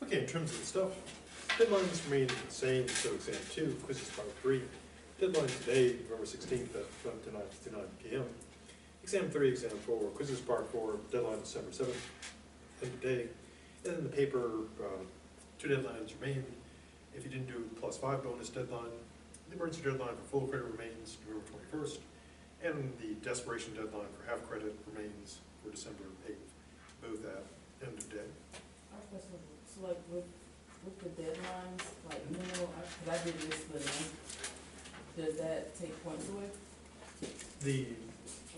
Okay, in terms of the stuff, deadlines remain the same, so exam 2, quizzes part 3. Deadline today, November 16th at 12 to 9 p.m. Exam 3, exam 4, quizzes part 4, deadline December 7th, end of day. And then the paper, 2 deadlines remain. If you didn't do +5 bonus deadline, the emergency deadline for full credit remains November 21st, and the desperation deadline for half credit remains for December 8th, both at end of day. So like with the deadlines, like, you know, cause I did this for them, does that take points away?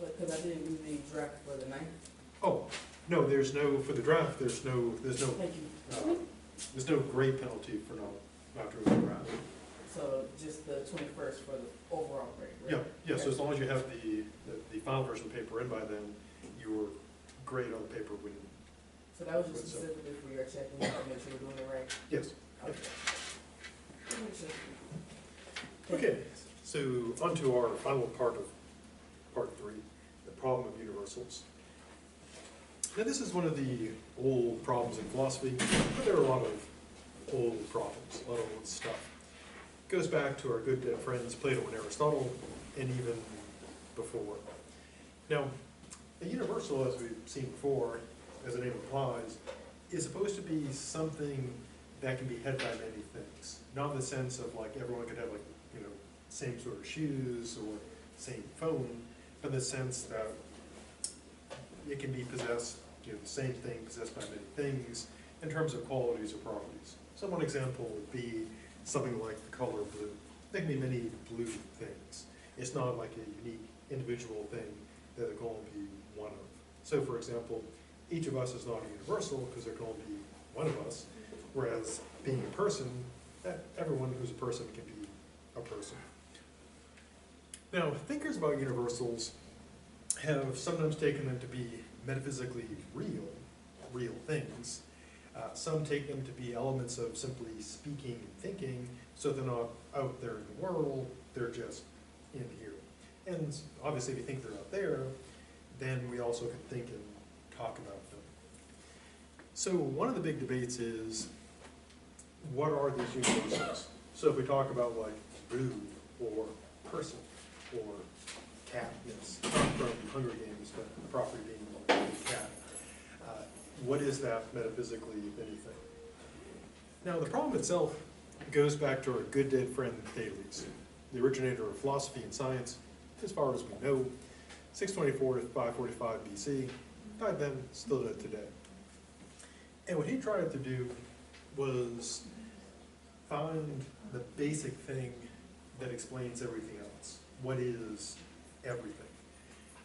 Like, cause I didn't do the draft for the 9th. Oh, no, there's no, for the draft, there's no Thank you. there's no grade penalty for not doing the draft. So just the 21st for the overall grade, right? Yeah, so as long as you have the final version of the paper in by then, your grade on the paper would. So that was just specifically for your checking out to make sure you're doing it right? Yes. Okay. Okay, so on to our final part of part 3, the problem of universals. Now this is one of the old problems in philosophy, but there are a lot of old problems, a lot of old stuff. It goes back to our good dead friends Plato and Aristotle, and even before. Now, a universal, as we've seen before, as the name implies, is supposed to be something that can be had by many things. Not in the sense of like everyone could have like, you know, same sort of shoes or same phone, but in the sense that it can be possessed, you know, the same thing possessed by many things in terms of qualities or properties. So one example would be something like the color blue. There can be many blue things. It's not like a unique individual thing that there can only be one of. So for example, each of us is not a universal because there can only be one of us, whereas being a person, everyone who's a person can be a person. Now, thinkers about universals have sometimes taken them to be metaphysically real things. Some take them to be elements of simply speaking and thinking, so they're not out there in the world, they're just in here. And obviously if you think they're out there, then we also can think and talk about them. So one of the big debates is, what are these universals? So if we talk about like blue or person or cat, yes, not from Hunger Games, but the property being cat, what is that metaphysically, if anything? Now the problem itself goes back to our good dead friend Thales, the originator of philosophy and science, as far as we know, 624 to 545 BC, died then, still dead today. And what he tried to do was find the basic thing that explains everything else. What is everything?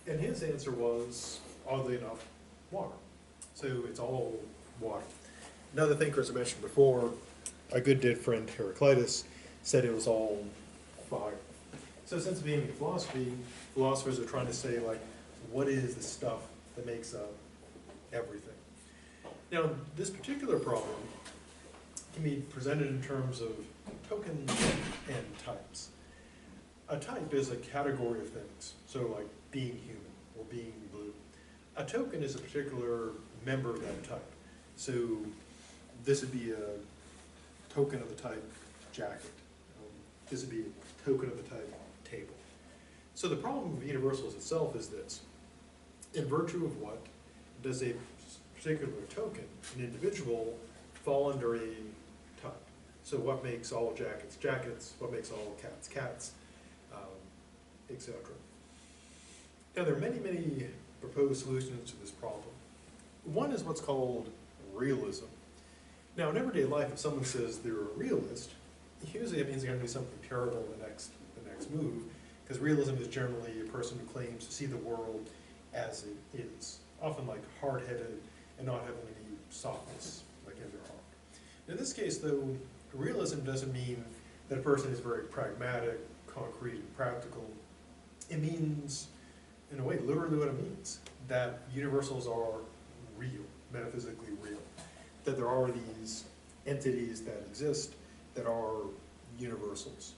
And his answer was, oddly enough, water. So it's all water. Another thinker, as I mentioned before, our good dead friend Heraclitus, said it was all fire. So since being in philosophy, philosophers are trying to say, like, what is the stuff that makes up everything? Now, this particular problem can be presented in terms of tokens and types. A type is a category of things, so like being human or being blue. A token is a particular member of that type. So this would be a token of the type jacket. This would be a token of the type table. So the problem of universals itself is this. In virtue of what does a particular token, an individual, fall under a type? So what makes all jackets jackets? What makes all cats cats? Etc. Now there are many, many proposed solutions to this problem. One is what's called realism. Now in everyday life, if someone says they're a realist, usually it means they're going to do something terrible in the next move, because realism is generally a person who claims to see the world as it is, often like hard-headed and not having any softness like in their heart. In this case though, realism doesn't mean that a person is very pragmatic, concrete, and practical. It means, in a way, literally what it means, that universals are real, metaphysically real, that there are these entities that exist that are universals.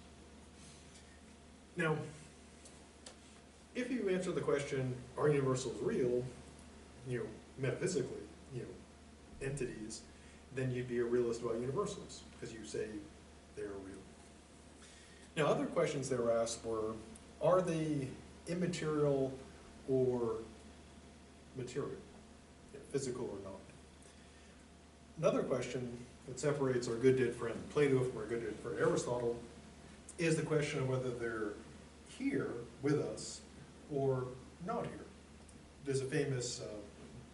Now, if you answer the question, are universals real, metaphysically, entities, then you'd be a realist about universals, because you say they're real. Now, other questions that were asked were, are they immaterial or material, physical or not? Another question that separates our good dead friend Plato from our good dead friend Aristotle is the question of whether they're here with us or not here. There's a famous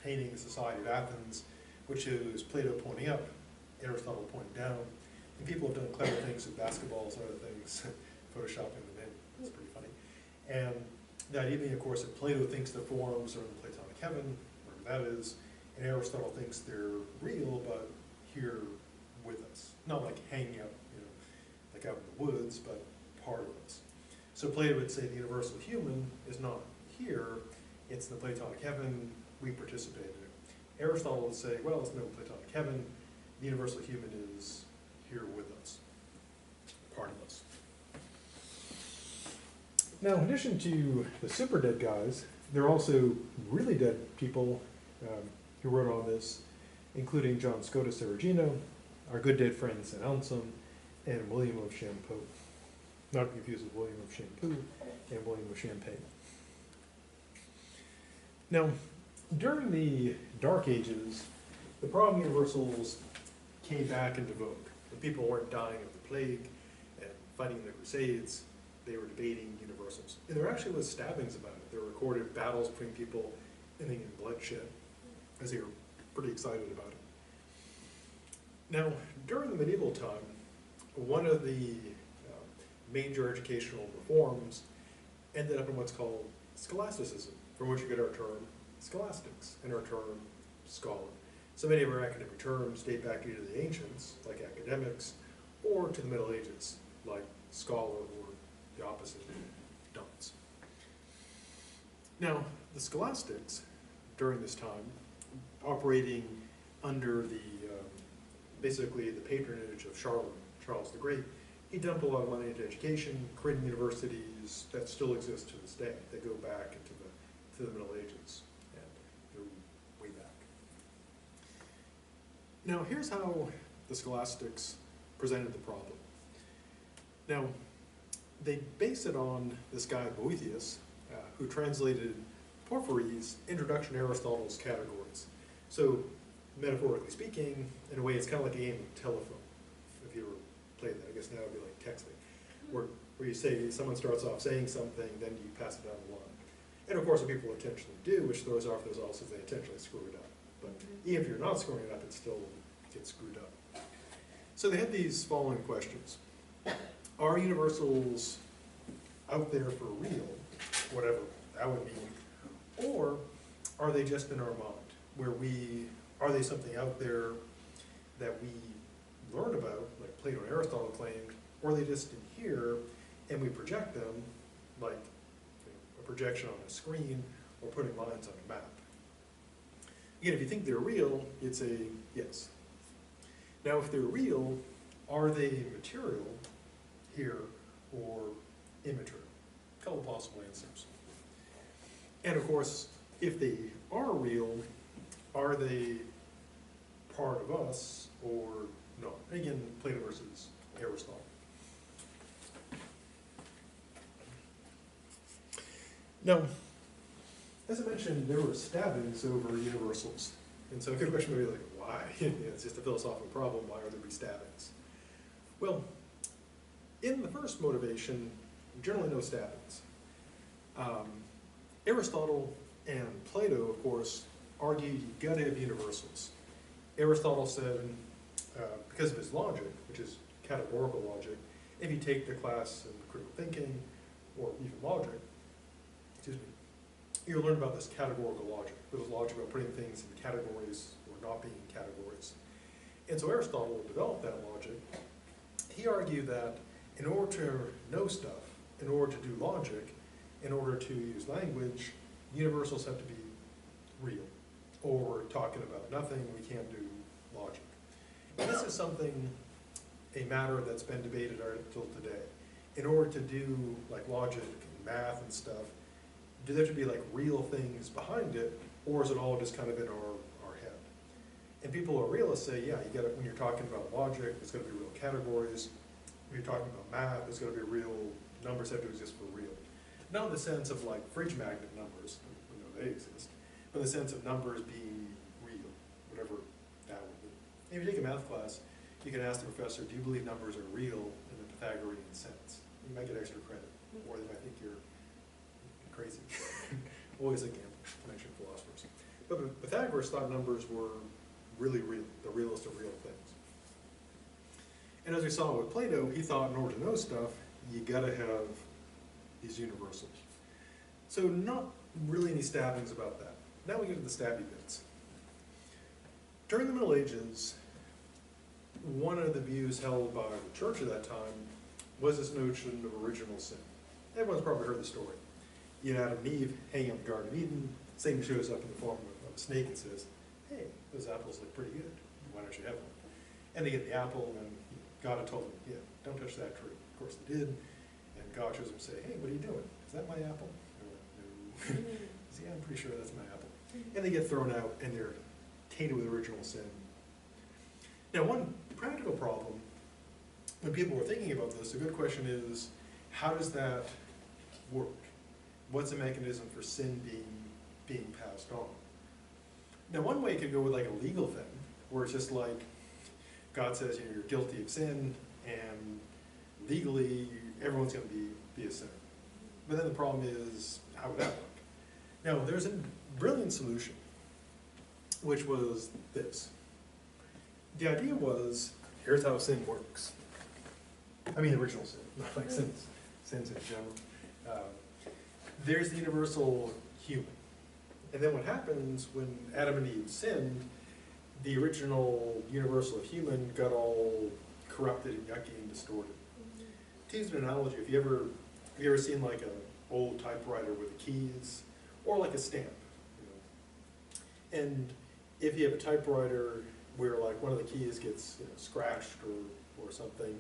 painting, The Society of Athens, which shows Plato pointing up, Aristotle pointing down, and people have done clever things with basketballs and other things, photoshopping them in. It's pretty funny. And the idea being, of course, that Plato thinks the forms are in the Platonic heaven, wherever that is, and Aristotle thinks they're real, but here with us. Not like hanging out, like out in the woods, but part of us. So Plato would say the universal human is not here, it's in the Platonic heaven, we participate in it. Aristotle would say, well, it's no Platonic heaven, the universal human is here with us, part of us. Now, in addition to the super dead guys, there are also really dead people who wrote on this, including John Scotus Erigino, our good dead friend St. Anselm, and William of Champeaux. Not to be confused with William of Champeaux and William of Champagne. Now, during the Dark Ages, the problem universals came back into vogue. When people weren't dying of the plague and fighting in the Crusades, they were debating universals. And there actually was stabbings about it. There were recorded battles between people ending in bloodshed, as they were pretty excited about it. Now, during the medieval time, one of the major educational reforms ended up in what's called scholasticism, from which we get our term scholastics and our term scholar. So many of our academic terms date back either to the ancients, like academics, or to the Middle Ages, like scholar, or the opposite, dunce. Now, the scholastics, during this time, operating under the, basically the patronage of Charles the Great, he dumped a lot of money into education, creating universities that still exist to this day, that go back into the Middle Ages, and they're way back. Now, here's how the scholastics presented the problem. Now, they base it on this guy, Boethius, who translated Porphyry's Introduction to Aristotle's categories. So, metaphorically speaking, in a way, it's kind of like a game of telephone. If you ever played that, I guess now it would be like texting, where you say, someone starts off saying something, then you pass it down the line. And of course, what people intentionally do, which throws off those also, they intentionally screw it up. But even if you're not screwing it up, it still gets screwed up. So they had these following questions. Are universals out there for real, whatever that would mean, or are they just in our mind, where are they something out there that we learn about, like Plato and Aristotle claimed, or are they just in here and we project them, like a projection on a screen or putting lines on a map? Again, if you think they're real, you'd say yes. Now, if they're real, are they material here or immaterial? A couple possible answers. And of course, if they are real, are they part of us or not? Again, Plato versus Aristotle. Now, as I mentioned, there were stabbings over universals. And so a good question would be like, why? It's just a philosophical problem. Why are there be stabbings? Well, in the first motivation, generally no stabbings. Aristotle and Plato, of course, argued you've got to have universals. Aristotle said, because of his logic, which is categorical logic, if you take the class in critical thinking, or even logic, you'll learn about this categorical logic, which is logic about putting things in categories or not being in categories. And so Aristotle developed that logic. He argued that in order to know stuff, in order to do logic, in order to use language, universals have to be real. Or we're talking about nothing, we can't do logic. And this is something, a matter that's been debated until today. In order to do like logic and math and stuff, do there have to be like real things behind it, or is it all just kind of in our head? And people people who are realists say, yeah, you got to, when you're talking about logic, it's got to be real categories. When you're talking about math, it's got to be real, numbers have to exist for real. Not in the sense of like fridge magnet numbers, we know they exist, but in the sense of numbers being real, whatever that would be. If you take a math class, you can ask the professor, do you believe numbers are real in the Pythagorean sense? You might get extra credit, or they might think you're crazy. Always a gamble to mention philosophers. But Pythagoras thought numbers were really real, the realest of real things. And as we saw with Plato, he thought in order to know stuff, you gotta have these universals. So not really any stabbings about that. Now we get to the stabby bits. During the Middle Ages, one of the views held by the church at that time was this notion of original sin. Everyone's probably heard the story. You had Adam and Eve hanging out in the Garden of Eden, Satan shows up in the form of a snake and says, hey, those apples look pretty good, why don't you have one? And they get the apple, and God had told them, yeah, don't touch that tree. Of course they did, and God shows them and say, hey, what are you doing? Is that my apple? No. Yeah, I'm pretty sure that's my apple. And they get thrown out, and they're tainted with original sin. Now, one practical problem, when people were thinking about this, a good question is, how does that work? What's the mechanism for sin being passed on? Now, one way could go with like a legal thing, where it's just like, God says, you know, you're guilty of sin, and legally, everyone's going to be a sinner. But then the problem is, how would that work? Now, there's a brilliant solution, which was this. The idea was, here's how sin works. I mean, original sin, not like sins in general. There's the universal human. And then what happens when Adam and Eve sinned, the original universal of human got all corrupted and yucky and distorted. To use an analogy, have you ever seen like an old typewriter with the keys, or like a stamp? You know? And if you have a typewriter where like one of the keys gets scratched or something,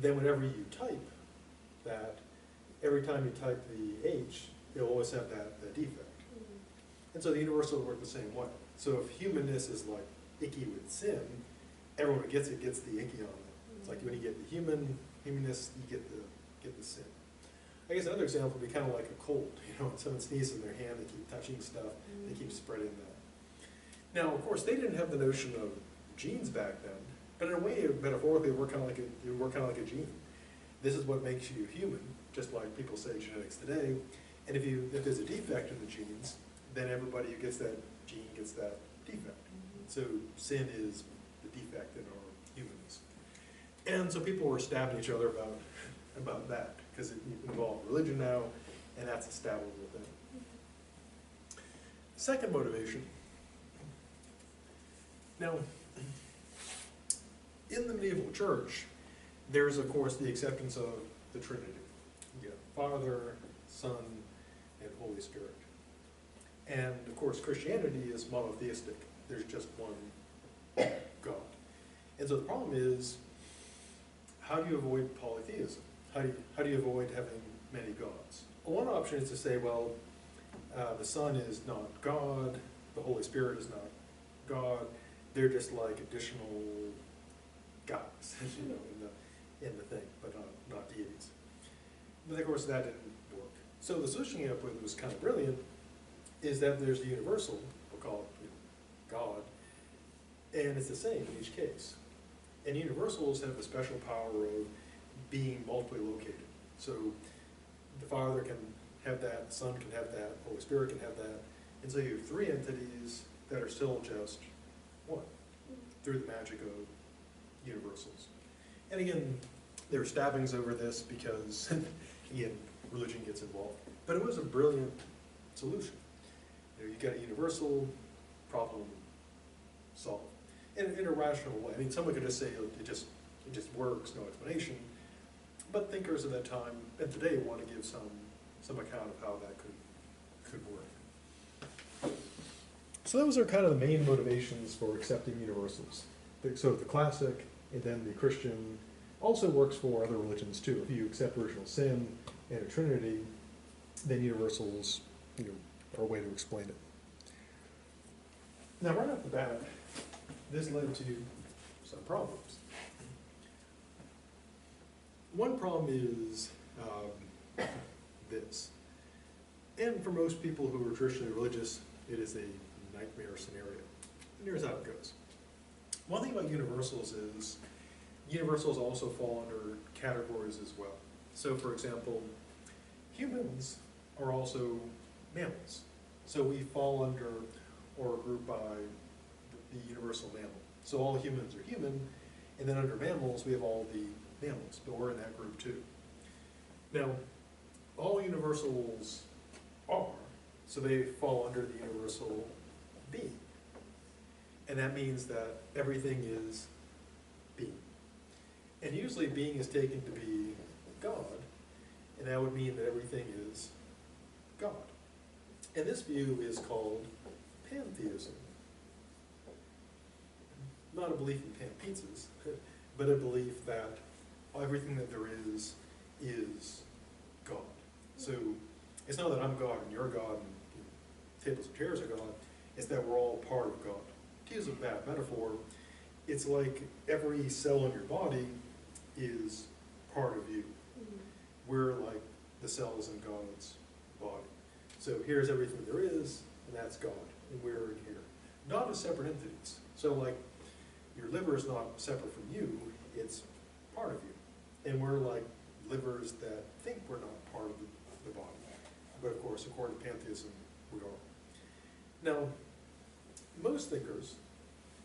then whenever you type that, every time you type the H, it'll always have that defect. And so the universal will work the same way. So if humanness is like icky with sin, everyone who gets it gets the icky on it. It's like when you get the humanness, you get the sin. I guess another example would be kind of like a cold. You know, when someone sneezes in their hand, they keep touching stuff, they keep spreading that. Now, of course, they didn't have the notion of genes back then, but in a way, metaphorically, it would work kind of like a gene. This is what makes you human, just like people say genetics today. And if there's a defect in the genes, then everybody who gets that gene gets that defect. So sin is the defect in our humanness. And so people were stabbing each other about that, because it involved religion now, and that's a stabbable thing. Second motivation. Now, in the medieval church, there's of course the acceptance of the Trinity. You get Father, Son, and Holy Spirit. And of course Christianity is monotheistic. There's just one God. And so the problem is, how do you avoid polytheism? How do you avoid having many gods? Well, one option is to say, well, the Son is not God, the Holy Spirit is not God, they're just like additional gods, you know, in the thing, but not deities. But of course that didn't work. So the solution you end up with was kind of brilliant, is that there's the universal, we'll call it God, and it's the same in each case. And universals have the special power of being multiply located. So the Father can have that, the Son can have that, the Holy Spirit can have that, and so you have three entities that are still just one, through the magic of universals. And again, there were stabbings over this because, again, religion gets involved. But it was a brilliant solution. You got a universal, problem solved. In a rational way. I mean, someone could just say, oh, it just works, no explanation. But thinkers of that time, and today, want to give some account of how that could work. So those are kind of the main motivations for accepting universals. So the classic, and then the Christian, also works for other religions too. If you accept original sin and a Trinity, then universals, are a way to explain it. Now, right off the bat, this led to some problems. One problem is this. And for most people who are traditionally religious, it is a nightmare scenario. And here's how it goes. One thing about universals is universals also fall under categories as well. So for example, humans are also mammals. So we fall under or are grouped by the universal mammal. So all humans are human, and then under mammals we have all the mammals, but we're in that group too. Now, all universals are, so they fall under the universal being. And that means that everything is being. And usually being is taken to be God, and that would mean that everything is God. And this view is called Pantheism. Not a belief in pan pizzas, but a belief that everything that there is God. So it's not that I'm God and you're God and tables and chairs are God, it's that we're all part of God. To use a bad metaphor, it's like every cell in your body is part of you. We're like the cells in God's body. So here's everything there is, and that's God, and we're in here. Not as separate entities. So like, your liver is not separate from you, it's part of you. And we're like livers that think we're not part of the body. But of course, according to pantheism, we are. Now, most thinkers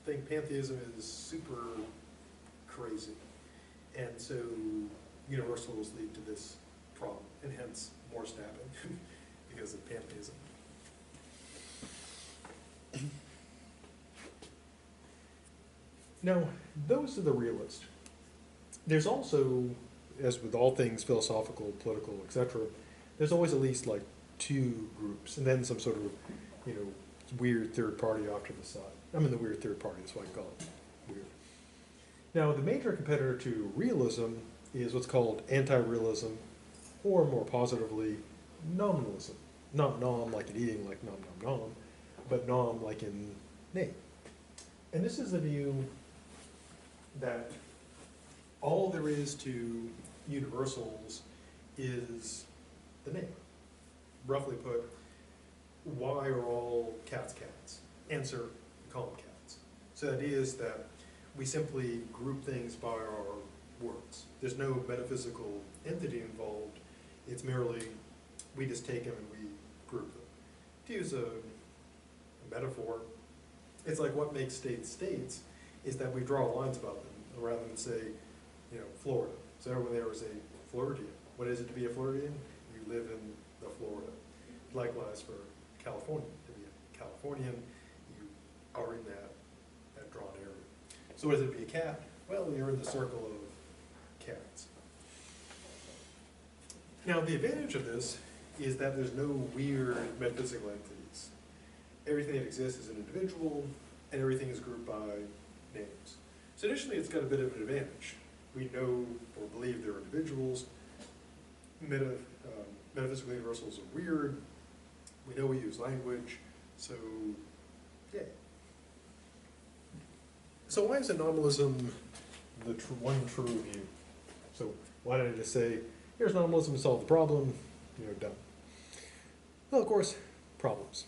think pantheism is super crazy. And so universals lead to this problem, and hence more stabbing because of pantheism. Now, those are the realists. There's also, as with all things philosophical, political, etc., there's always at least like two groups, and then some sort of, weird third party off to the side. I mean, the weird third party, that's why I call it weird. Now, the major competitor to realism is what's called anti-realism, or more positively, nominalism. Not nom like in eating, like nom nom nom, but nom like in name. And this is the view that all there is to universals is the name. Roughly put, why are all cats cats? Answer, we call them cats. So the idea is that we simply group things by our words. There's no metaphysical entity involved. It's merely, we just take them and we group them. To use a metaphor, it's like what makes states states is that we draw lines about them rather than say, Florida. So everyone there is a Floridian. What is it to be a Floridian? You live in the Florida. Likewise for California. To be a Californian, you are in that drawn area. So what is it to be a cat? Well, you're in the circle of cats. Now, the advantage of this is that there's no weird metaphysical entities. Everything that exists is an individual, and everything is grouped by names. So initially, it's got a bit of an advantage. We know or believe they're individuals. Metaphysical universals are weird. We know we use language, so yay. So why is nominalism the one true view? So why did I just say, here's nominalism to solve the problem, done. Well, of course, problems.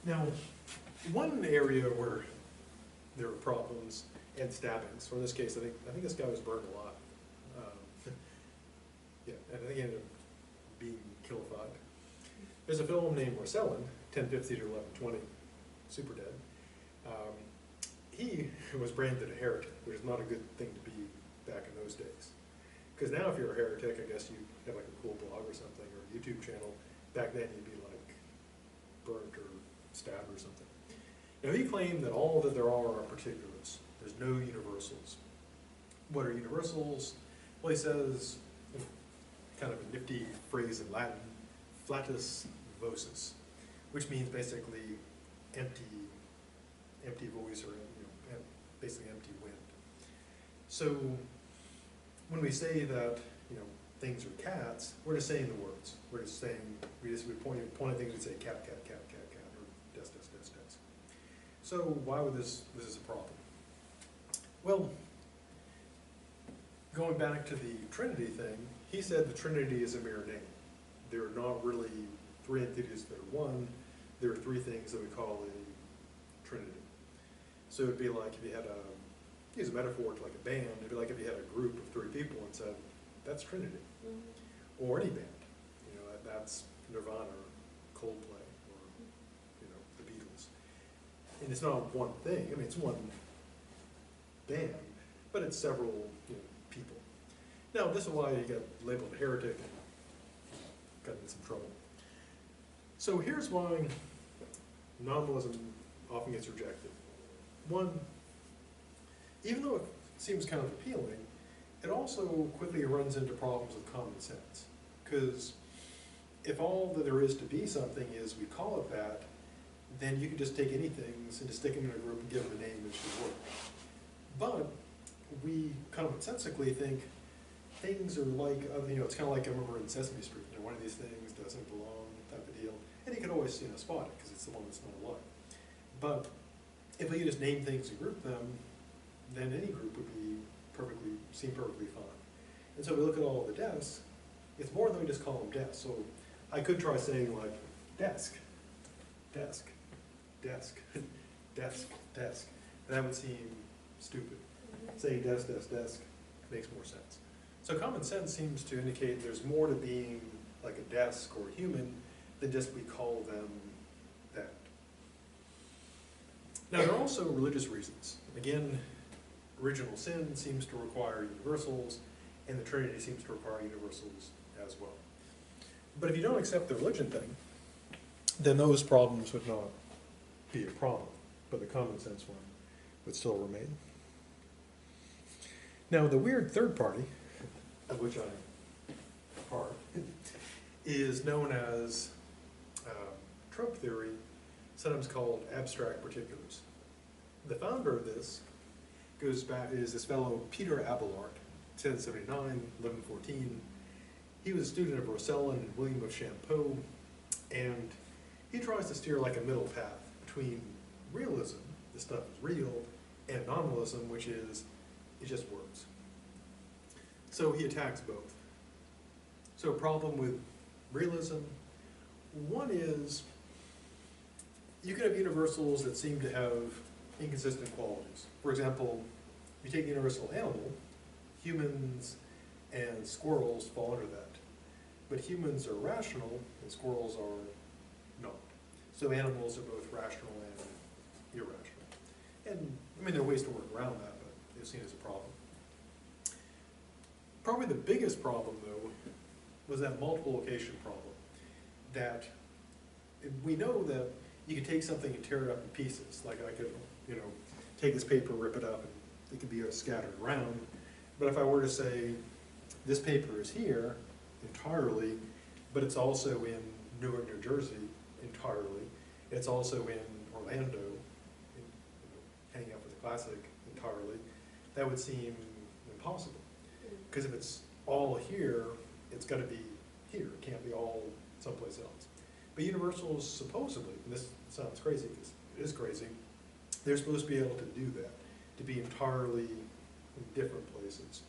Now, one area where there are problems and stabbings, or in this case, I think this guy was burned a lot. Yeah, and I think he ended up being killified. There's a film named Marcellin, 1050 to 1120, super dead. He was branded a heretic, which is not a good thing to be back in those days. Because now if you're a heretic, I guess you have like a cool blog or something, or a YouTube channel. Back then you'd be like burnt or stabbed or something. Now he claimed that all that there are particulars. There's no universals. What are universals? Well, he says, kind of a nifty phrase in Latin, flatus vocis, which means basically empty voice, or basically empty wind. So when we say that things are cats, we're just saying the words. We're just saying we point at things and say cat, cat, cat, cat, cat, or des, des, So why would this is a problem? Well, going back to the Trinity thing, he said the Trinity is a mere name. There are not really three entities that are one. There are three things that we call a Trinity. So it'd be like if you had use a metaphor to like a band, it'd be like if you had a group of three people and said, that's Trinity. Mm-hmm. Or any band. You know, that's Nirvana or Coldplay or, you know, the Beatles. And it's not one thing. I mean, it's one band, but it's several, you know, people. Now, this is why you get labeled a heretic and got in some trouble. So here's why nominalism often gets rejected. One, even though it seems kind of appealing, it also quickly runs into problems with common sense. Because if all that there is to be something is we call it that, then you can just take any things and just stick them in a group and give them a name and it should work. But we commonsensically think things are like, you know, it's kind of like I remember in Sesame Street, you know, one of these things doesn't belong, type of deal. And you can always, you know, spot it because it's the one that's not alike. But if we could just name things and group them, then any group would be seem perfectly fine. And so we look at all the desks, it's more than we just call them desks. So I could try saying like desk, desk, desk, desk, desk. And that would seem stupid. Saying desk, desk, desk makes more sense. So common sense seems to indicate there's more to being like a desk or a human than just we call them that. Now there are also religious reasons. Again, original sin seems to require universals, and the Trinity seems to require universals as well. But if you don't accept the religion thing, then those problems would not be a problem, but the common sense one would still remain. Now the weird third party, of which I'm part, is known as trope theory, sometimes called abstract particulars. The founder of this goes back, is this fellow Peter Abelard, 1079, 1114. He was a student of Rosellin and William of Champeau, and he tries to steer like a middle path between realism, this stuff is real, and nominalism, which is, it just works. So he attacks both. So a problem with realism, one is, you could have universals that seem to have inconsistent qualities. For example, if you take the universal animal, humans and squirrels fall under that. But humans are rational and squirrels are not. So animals are both rational and irrational. And I mean, there are ways to work around that, but it's seen as a problem. Probably the biggest problem, though, was that multiple location problem. That we know that you could take something and tear it up in pieces. Like I could, you know, take this paper, rip it up, and it could be scattered around. But if I were to say, this paper is here entirely, but it's also in Newark, New Jersey entirely. It's also in Orlando, hanging out with the classic entirely. That would seem impossible. Because if it's all here, it's got to be here. It can't be all someplace else. But universals, supposedly, and this sounds crazy because it is crazy, they're supposed to be able to do that, to be entirely in different places.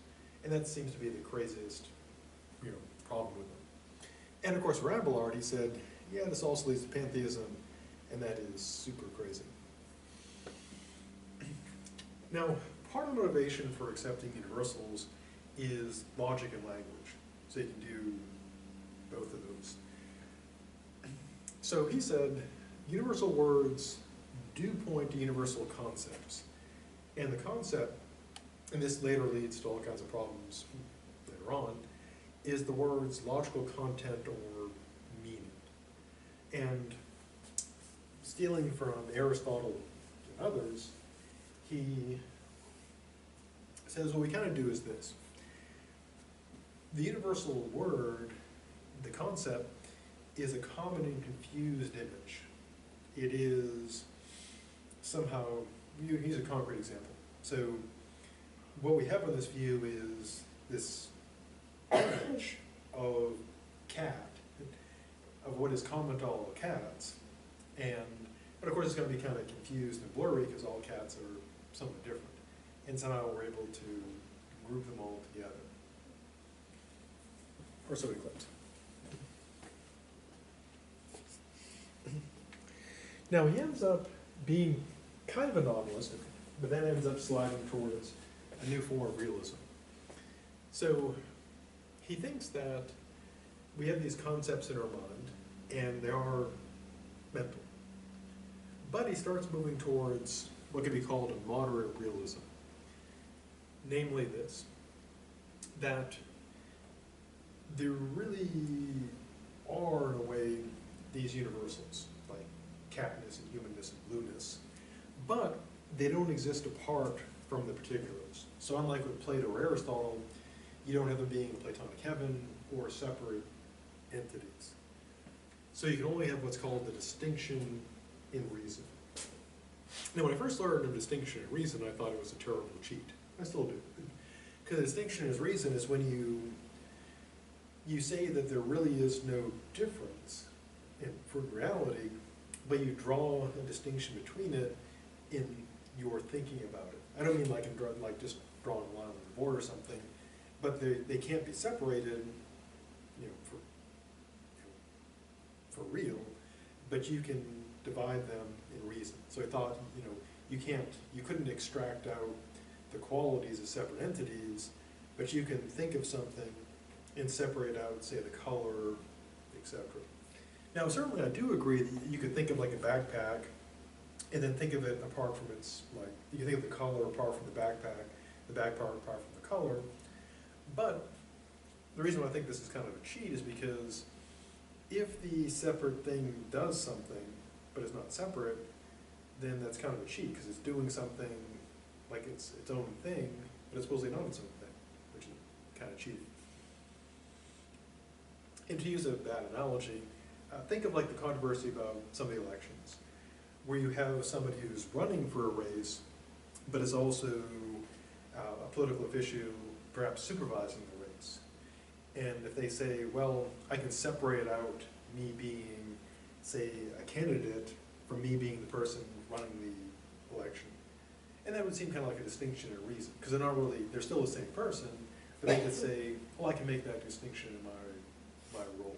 And that seems to be the craziest, you know, problem with them. And of course, Abelard, he said, yeah, this also leads to pantheism, and that is super crazy. Now, part of the motivation for accepting universals is logic and language. So you can do both of those. So he said, universal words do point to universal concepts. And the concept, and this later leads to all kinds of problems later on, is the word's logical content or meaning. And stealing from Aristotle and others, he says what we kind of do is this. The universal word, the concept, is a common and confused image. It is somehow, here's a concrete example. So what we have in this view is this image of cat, of what is common to all cats. And But of course, it's going to be kind of confused and blurry because all cats are somewhat different. And somehow we're able to group them all together. Or so we claim. Now he ends up being kind of a novelist, but then ends up sliding towards a new form of realism. So he thinks that we have these concepts in our mind, and they are mental. But he starts moving towards what could be called a moderate realism. Namely this, that there really are, in a way, these universals, like catness and humanness and blueness, but they don't exist apart from the particulars. So unlike with Plato or Aristotle, you don't have them being in Platonic heaven or separate entities. So you can only have what's called the distinction in reason. Now when I first learned of distinction in reason, I thought it was a terrible cheat. I still do. Because distinction in reason is when you say that there really is no difference for reality, but you draw a distinction between it in your thinking about it. I don't mean like just drawing a line on the board or something, but they can't be separated, for real, but you can divide them in reason. So I thought, you couldn't extract out the qualities of separate entities, but you can think of something and separate out, say, the color, etc. Now, certainly I do agree that you could think of like a backpack and then think of it apart from its, like, you can think of the color apart from the backpack apart from the color. But the reason why I think this is kind of a cheat is because if the separate thing does something, but it's not separate, then that's kind of a cheat, because it's doing something like it's its own thing, but it's supposedly not its own thing, which is kind of cheating. And to use a bad analogy, think of like the controversy about some of the elections, where you have somebody who's running for a race, but is also a political official, perhaps supervising the race. And if they say, well, I can separate out me being, say, a candidate from me being the person running the election. And that would seem kind of like a distinction in reason, because they're not really, they're still the same person, but they could say, well, I can make that distinction in my role.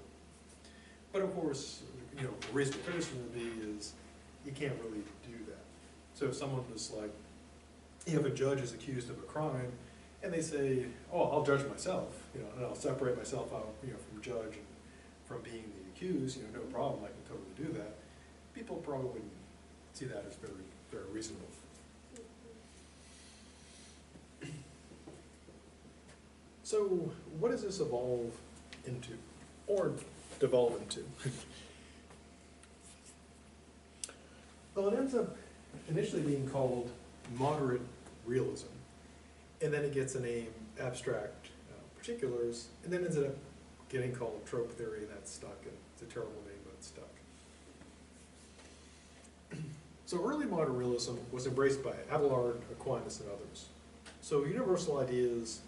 But of course, a reasonable criticism would be is, you can't really do that. So if someone was like, if a judge is accused of a crime, and they say, oh, I'll judge myself, and I'll separate myself out, from judge and from being the accused, no problem, I can totally do that. People probably wouldn't see that as very, very reasonable. So what does this evolve into, or devolve into? Well, it ends up initially being called moderate realism, and then it gets a name, abstract particulars, and then ends up getting called trope theory, and that's stuck, and it's a terrible name, but it's stuck. So early modern realism was embraced by Abelard, Aquinas, and others. So universal ideas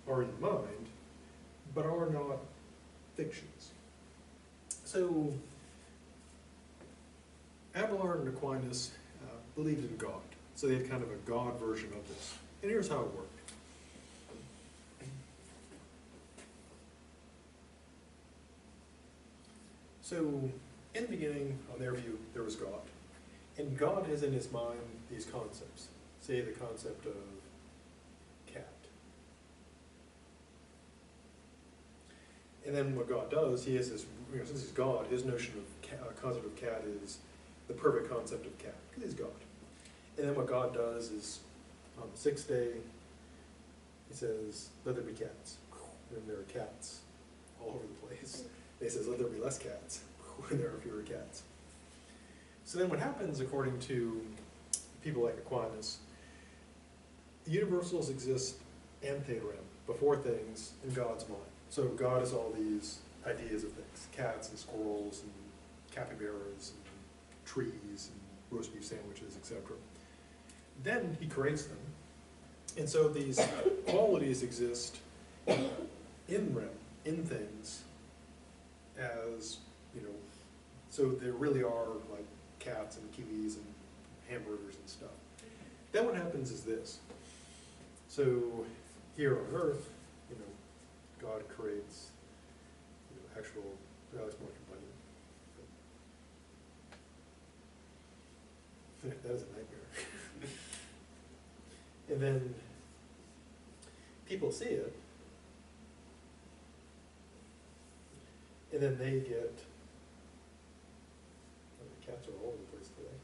are in the mind, but are not fictions. So Abelard and Aquinas believed in God. So they had kind of a God version of this. And here's how it worked. So in the beginning, on their view, there was God. And God has in his mind these concepts. Say the concept of cat. And then what God does, he has this, since he's God, his notion of concept of cat is the perfect concept of cat, because he's God. And then what God does is, on the sixth day, he says, let there be cats. And there are cats all over the place. And he says, let there be less cats, when there are fewer cats. So then what happens, according to people like Aquinas, universals exist ante rem, before things, in God's mind. So God has all these ideas of things, cats and squirrels and capybaras and trees and roast beef sandwiches, etc. Then he creates them. And so these qualities exist in rem, in things, as, so there really are like cats and kiwis and hamburgers and stuff. Then what happens is this. So here on Earth, God creates actual, well, it's more complaining. That is a nightmare. And then people see it, and then they get, the cats are all over the place today.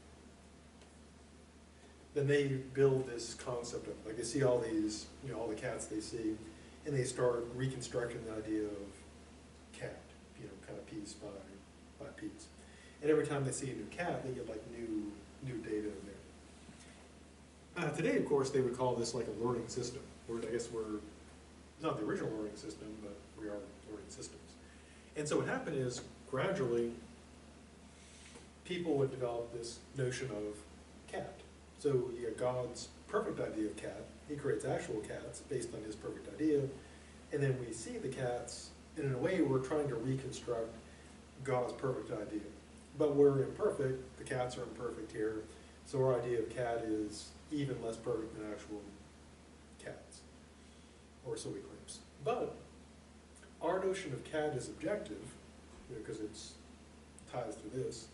Then they build this concept of, like, they see all these, all the cats they see, and they start reconstructing the idea of cat, kind of piece by piece. And every time they see a new cat, they get like new data in there. Today, of course, they would call this like a learning system. I guess we're not the original learning system, but we are learning systems. And so what happened is, gradually, people would develop this notion of cat. So you got God's perfect idea of cat. He creates actual cats based on his perfect idea. And then we see the cats, and in a way we're trying to reconstruct God's perfect idea. But we're imperfect, the cats are imperfect here, so our idea of cat is even less perfect than actual cats. Or so he claims. But our notion of cat is objective, because it ties to this,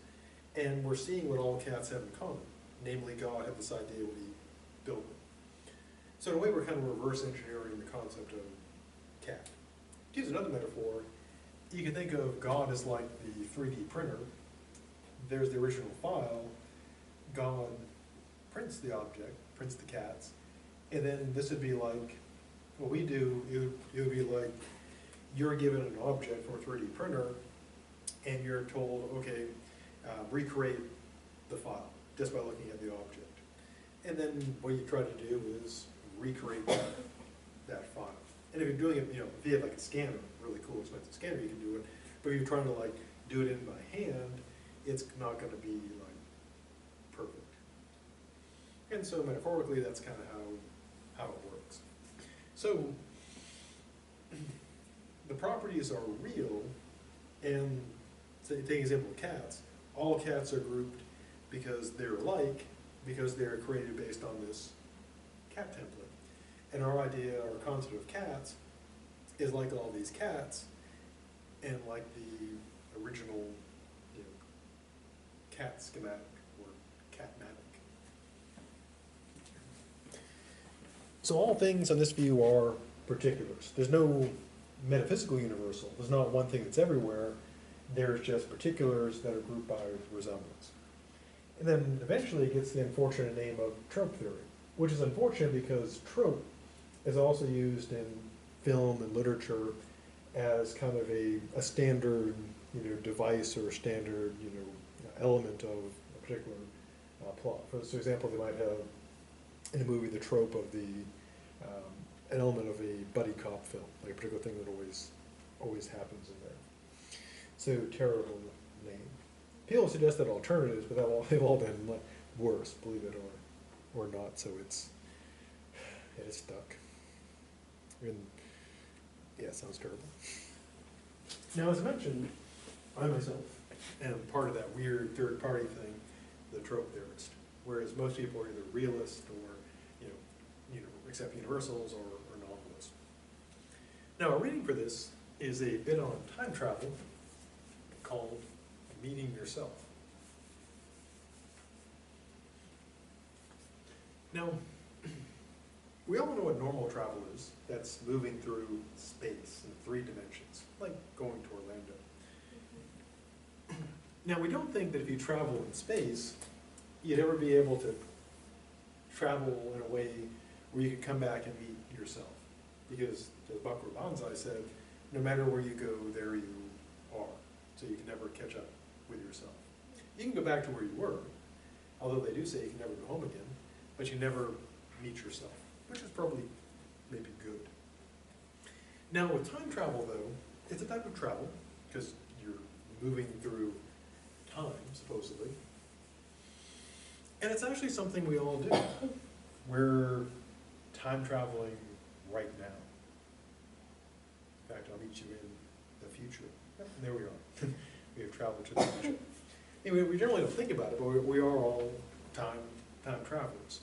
and we're seeing what all cats have in common. Namely, God had this idea when he built them. So in a way, we're kind of reverse engineering the concept of cat. To use another metaphor, you can think of God as like the 3D printer. There's the original file. God prints the object, prints the cats, and then this would be like, what we do, it would be like, you're given an object from a 3D printer, and you're told, okay, recreate the file, just by looking at the object. And then what you try to do is recreate that file. And if you're doing it, if you have like a scanner, really cool, expensive scanner, you can do it. But if you're trying to like do it in by hand, it's not going to be like perfect. And so metaphorically, that's kind of how it works. So the properties are real, and so take an example of cats. All cats are grouped because they're alike, because they're created based on this cat template. And our idea, our concept of cats, is like all these cats, and like the original cat schematic, or catmatic. So all things on this view are particulars. There's no metaphysical universal. There's not one thing that's everywhere. There's just particulars that are grouped by resemblance. And then eventually it gets the unfortunate name of trope theory, which is unfortunate because trope is also used in film and literature as kind of a standard, device or standard, element of a particular plot. For example, they might have in a movie the trope of an element of a buddy cop film, like a particular thing that always happens in there. So terrible name. People suggest that alternatives, but they've all been worse, believe it or not. So it is stuck. Yeah, it sounds terrible. Now, as I mentioned, I myself am part of that weird third-party thing, the trope theorist. Whereas most people are either realist or accept universals or novelists. Now, our reading for this is a bit on time travel called Meeting Yourself. Now, we all know what normal travel is. That's moving through space in 3 dimensions, like going to Orlando. Now, we don't think that if you travel in space, you'd ever be able to travel in a way where you could come back and meet yourself. Because, as Buckaroo Banzai said, no matter where you go, there you are. So you can never catch up with yourself. You can go back to where you were, although they do say you can never go home again, but you never meet yourself, which is probably maybe good. Now, with time travel, though, it's a type of travel, because you're moving through time, supposedly. And it's actually something we all do. We're time traveling right now. In fact, I'll meet you in the future. Yep, and there we are. We have traveled to the future. Anyway, we generally don't think about it, but we are all time travelers.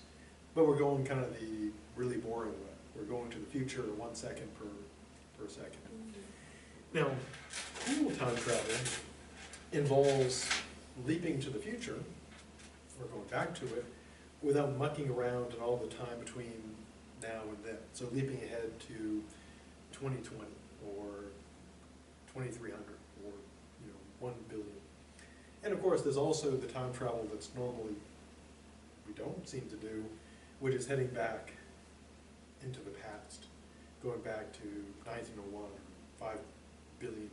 But we're going kind of the really boring way. We're going to the future 1 second per second. Now, cool time travel involves leaping to the future, or going back to it, without mucking around and all the time between now and then. So leaping ahead to 2020 or 2300 or 1 billion. And of course, there's also the time travel that's normally we don't seem to do, which is heading back into the past, going back to 1901, 5 billion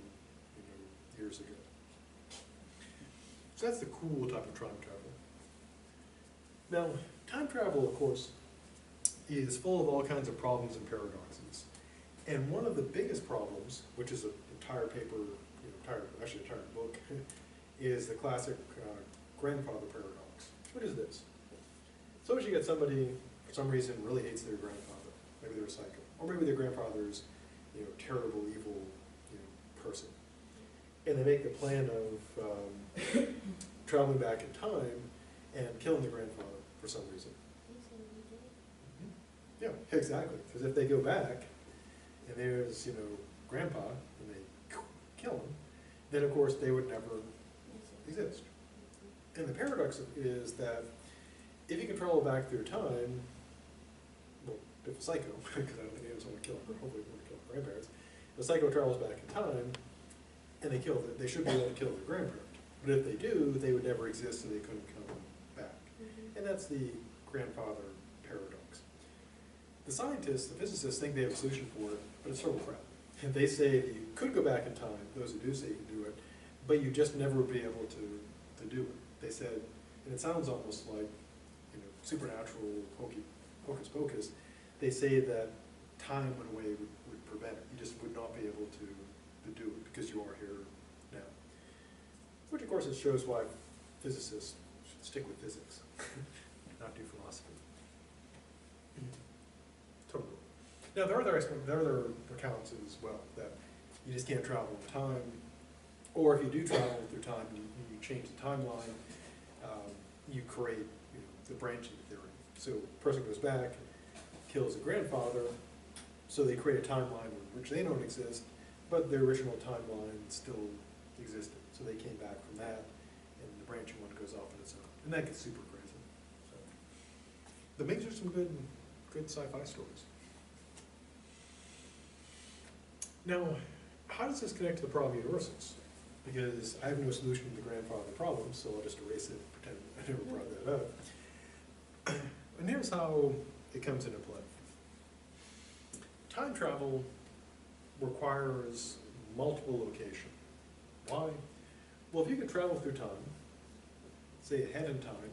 years ago. So that's the cool type of time travel. Now, time travel, of course, is full of all kinds of problems and paradoxes. And one of the biggest problems, which is an entire paper, actually an entire book, is the classic grandfather paradox. What is this? Suppose you get somebody, for some reason, really hates their grandfather. Maybe they're a psycho. Or maybe their grandfather's, terrible, evil, person. And they make the plan of traveling back in time and killing the grandfather for some reason. Yeah, exactly. Because if they go back and there's, grandpa, and they kill him, then of course they would never exist. And the paradox is that if you can travel back through time, well, if a psycho, because I don't think anyone's going to kill, or hopefully going to kill grandparents, if a psycho travels back in time, and they should be able to kill their grandparent. But if they do, they would never exist, so they couldn't come back. And that's the grandfather paradox. The scientists, the physicists, think they have a solution for it, but it's total crap. And they say that you could go back in time, those who do say you can do it, but you just never would be able to do it. They said, and it sounds almost like supernatural hocus pocus, they say that time in a way would prevent it. You just would not be able to do it because you are here now. Which of course it shows why physicists should stick with physics, not do philosophy. Totally. Now there are other accounts as well, that you just can't travel in time, or if you do travel through time, you change the timeline, you create the branching theory. So a person goes back, kills a grandfather, so they create a timeline in which they don't exist, but their original timeline still existed. So they came back from that, and the branching one goes off on its own. And that gets super crazy. So, but maybe there's some good sci-fi stories. Now, how does this connect to the problem of universals? Because I have no solution to the grandfather problem, so I'll just erase it and pretend I never brought that up. And here's how it comes into play. Time travel requires multiple location. Why? Well, if you could travel through time, say ahead in time,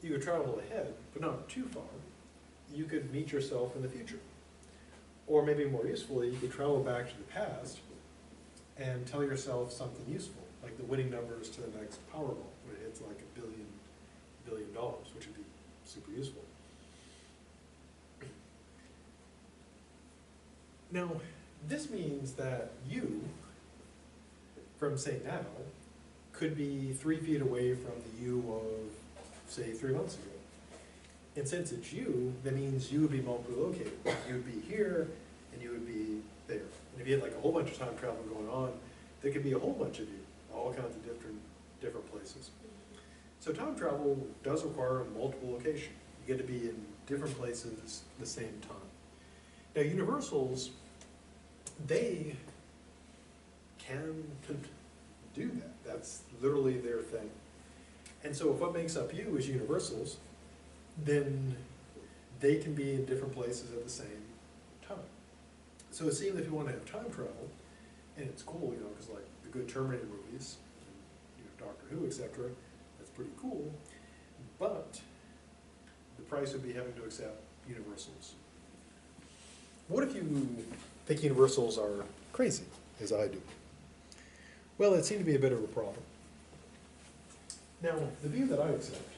you could travel ahead, but not too far. You could meet yourself in the future. Or maybe more usefully, you could travel back to the past and tell yourself something useful, like the winning numbers to the next Powerball, when it hits like $1 billion, which would be super useful. Now, this means that you, from say now, could be 3 feet away from the you of, say, 3 months ago. And since it's you, that means you would be multiply located. You would be here, and you would be there. And if you had like a whole bunch of time travel going on, there could be a whole bunch of you, all kinds of different places. So time travel does require multiple location. You get to be in different places at the same time. Now universals, they can do that. That's literally their thing. And so if what makes up you is universals, then they can be in different places at the same time. So it seems if you want to have time travel, and it's cool, because like the good Terminator movies, Doctor Who, etc., that's pretty cool, but the price would be having to accept universals. What if you think universals are crazy, as I do? Well, it seemed to be a bit of a problem. Now, the view that I accept,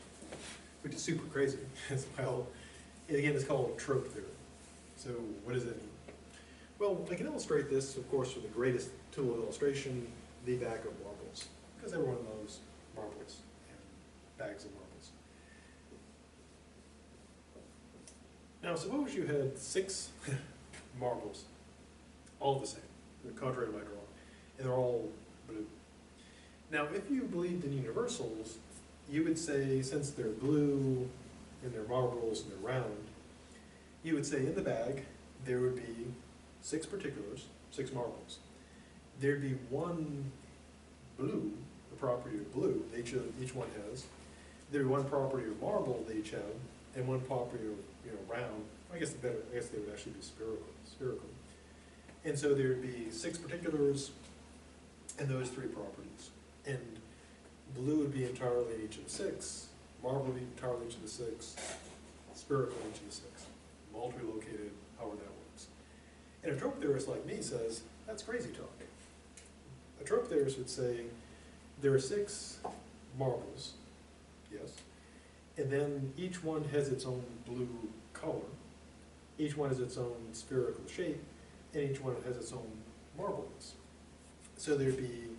which is super crazy as well, again, it's called trope theory. So what does that mean? Well, I can illustrate this, of course, with the greatest tool of illustration, the bag of marbles, because everyone loves marbles and bags of marbles. Now suppose you had 6 marbles, all the same, contrary to my drawing, and they're all blue. Now if you believed in universals, you would say, since they're blue and they're marbles and they're round, you would say in the bag there would be 6 particulars, 6 marbles. There'd be 1 blue, the property of blue, each one has. There'd be 1 property of marble they each have, and 1 property of round. I guess they would actually be spherical. And so there'd be 6 particulars and those 3 properties. And blue would be entirely in each of the 6, marble would be entirely in each of the 6, spherical in each of the 6, multi-located, however that works. And a trope theorist like me says, that's crazy talk. A trope theorist would say, there are 6 marbles, yes, and then each one has its own blue color, each one has its own spherical shape, and each one has its own marbleness. So there'd be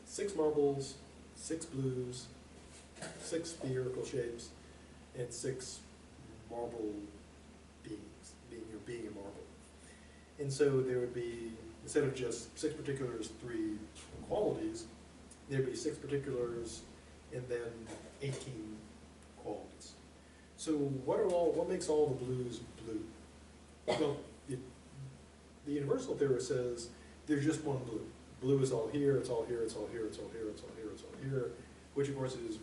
6 marbles, 6 blues, 6 spherical shapes, and 6 marble beings, being a marble. And so there would be, instead of just 6 particulars, 3 qualities, there'd be 6 particulars and then 18 qualities. So what makes all the blues blue? Well, the universal theorist says there's just 1 blue. Blue is all here, it's all here, it's all here, it's all here, it's all here, it's all here, which of course is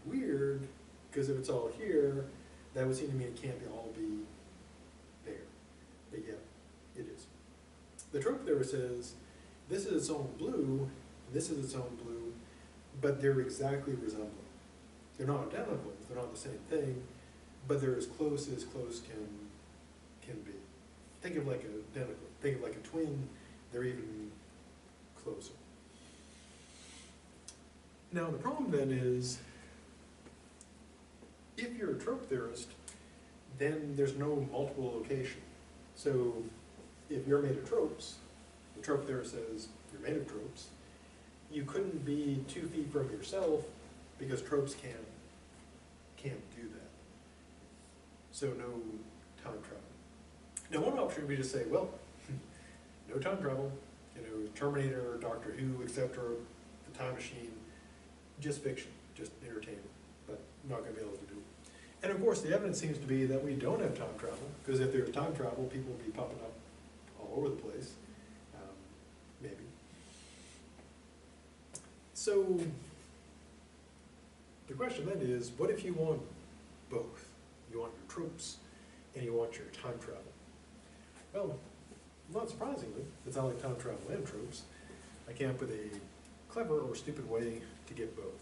weird, because if it's all here, that would seem to mean it can't all be there. But yeah, it is. The trope theorist says this is its own blue, this is its own blue, but they're exactly resembling. They're not identical, they're not the same thing, but they're as close can be. Think of like identical. Think of like a twin, they're even closer. Now the problem then is, if you're a trope theorist, then there's no multiple location. So if you're made of tropes, the trope theorist says you're made of tropes, you couldn't be 2 feet from yourself because tropes can't do that. So no time travel. Now one option would be to say, well, no time travel, Terminator, Doctor Who, etc., the Time Machine, just fiction, just entertainment, but not going to be able to do it. And of course the evidence seems to be that we don't have time travel, because if there was time travel, people would be popping up all over the place, maybe. So the question then is, what if you want both? You want your tropes and you want your time travel. Well, not surprisingly, since I like time travel and tropes, I came up with a clever or stupid way to get both.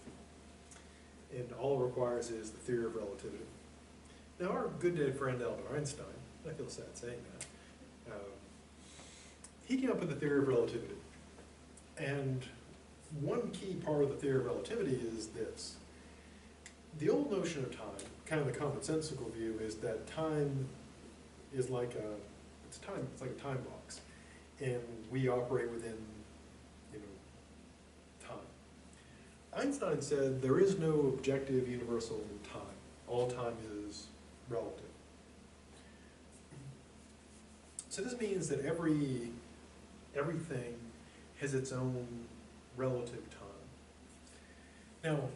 And all it requires is the theory of relativity. Now our good dead friend Albert Einstein, I feel sad saying that, he came up with the theory of relativity. And one key part of the theory of relativity is this. The old notion of time, kind of the commonsensical view, is that time is like it's like a time box, and we operate within, time. Einstein said there is no objective universal time. All time is relative. So this means that everything has its own relative time. Now,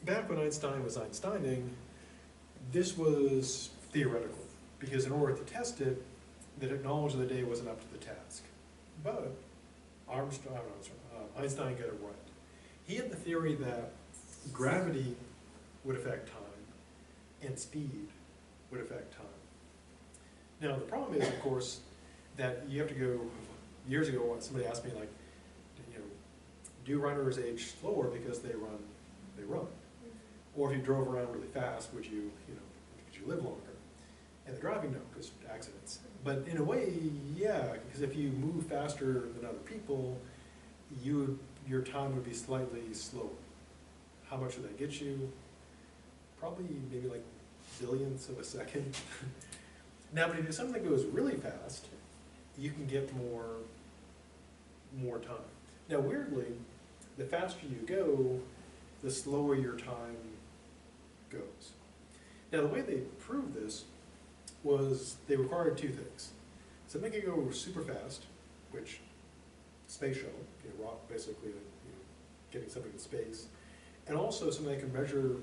back when Einstein was Einsteining, this was theoretical, because in order to test it, the technology of the day wasn't up to the task. But Einstein got it right. He had the theory that gravity would affect time, and speed would affect time. Now the problem is, of course, that you have to go, years ago somebody asked me, like, do runners age slower because they run? Or if you drove around really fast, would you, because you live longer? And the driving, no, because accidents. But in a way, yeah, because if you move faster than other people, your time would be slightly slower. How much would that get you? Probably maybe like billionths of a second. Now, but if something goes really fast, you can get more time. Now, weirdly, the faster you go, the slower your time goes. Now, the way they proved this was they required two things. So make it go super fast, which space shuttle, basically getting something in space, and also something they can measure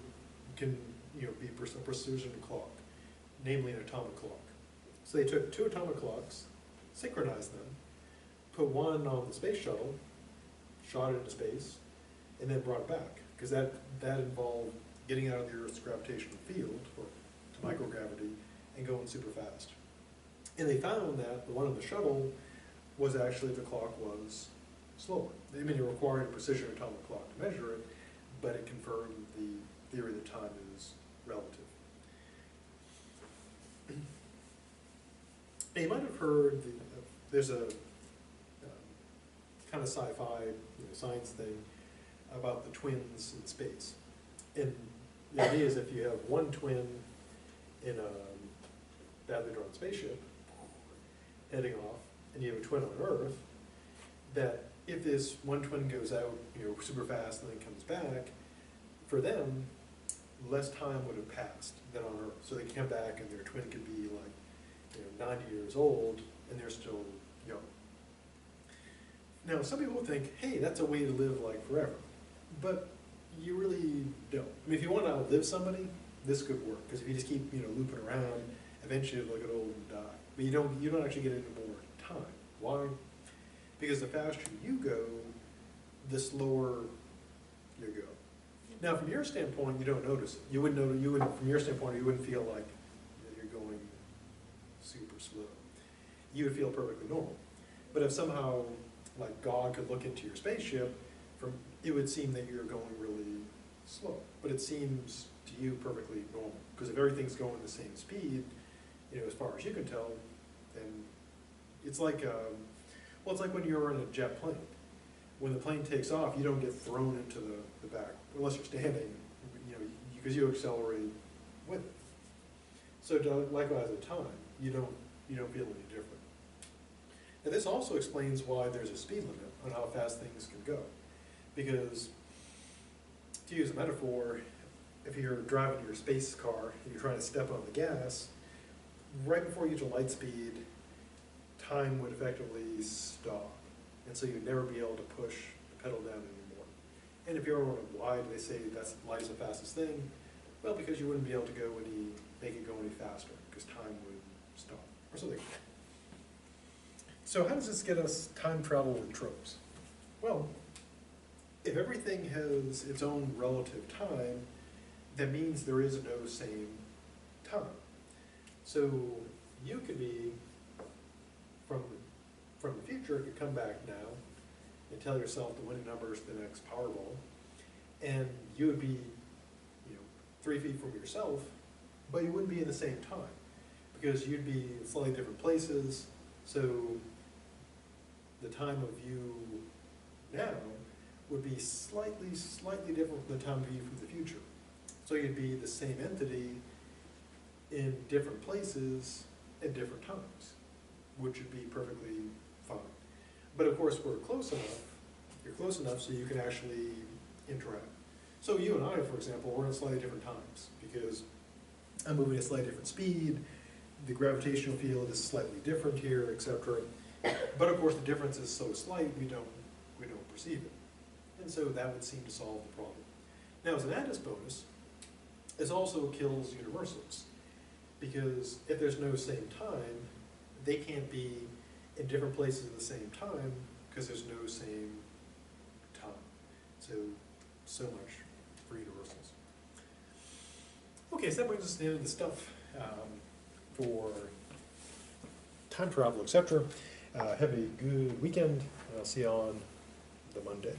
can be a precision clock, namely an atomic clock. So they took two atomic clocks, synchronized them, put one on the space shuttle, shot it into space, and then brought it back, because that involved getting out of the Earth's gravitational field, or to microgravity, and going super fast. And they found that the one on the shuttle was actually, the clock was slower. I mean, it required a precision atomic clock to measure it, but it confirmed the theory that time is relative. Now, you might have heard, there's a kind of sci-fi science thing about the twins in space. And the idea is if you have one twin in a badly drawn spaceship heading off, and you have a twin on Earth, that if this one twin goes out super fast and then comes back, for them, less time would have passed than on Earth. So they can come back and their twin could be like 90 years old, and they're still young. Now, some people think, hey, that's a way to live like forever. But you really don't. I mean, if you want to outlive somebody, this could work. Because if you just keep looping around, eventually they'll get old and die. But you don't actually get any more time. Why? Because the faster you go, the slower you go. Now, from your standpoint, you don't notice it. You wouldn't know. From your standpoint, you wouldn't feel like you're going super slow. You would feel perfectly normal. But if somehow, like God could look into your spaceship, it would seem that you're going really slow. But it seems to you perfectly normal. Because if everything's going the same speed, as far as you can tell, then it's like, it's like when you're in a jet plane. When the plane takes off, you don't get thrown into the back, unless you're standing, because you accelerate with it. So likewise at time, you don't feel any different. And this also explains why there's a speed limit on how fast things can go. Because, to use a metaphor, if you're driving your space car and you're trying to step on the gas, right before you get to light speed, time would effectively stop. And so you'd never be able to push the pedal down anymore. And if you're on why do they say light is the fastest thing? Well, because you wouldn't be able to make it go any faster, because time would stop, or something. So how does this get us time travel with tropes? Well, if everything has its own relative time, that means there is no same time. So you could be, from the future, could come back now and tell yourself the winning number is the next Powerball, and you would be 3 feet from yourself, but you wouldn't be in the same time, because you'd be in slightly different places, so the time of you now would be slightly different from the time of you from the future. So you'd be the same entity in different places at different times, which would be perfectly fine. But of course, we're close enough, you're close enough so you can actually interact. So you and I, for example, we're in slightly different times, because I'm moving at a slightly different speed, the gravitational field is slightly different here, etc. But of course, the difference is so slight, we don't perceive it. And so that would seem to solve the problem. Now, as an added bonus, this also kills universals, because if there's no same time, they can't be in different places at the same time, because there's no same time. So much for universals. Okay, so that brings us to the end of the stuff for time travel, etc. Have a good weekend, and I'll see you on the Monday.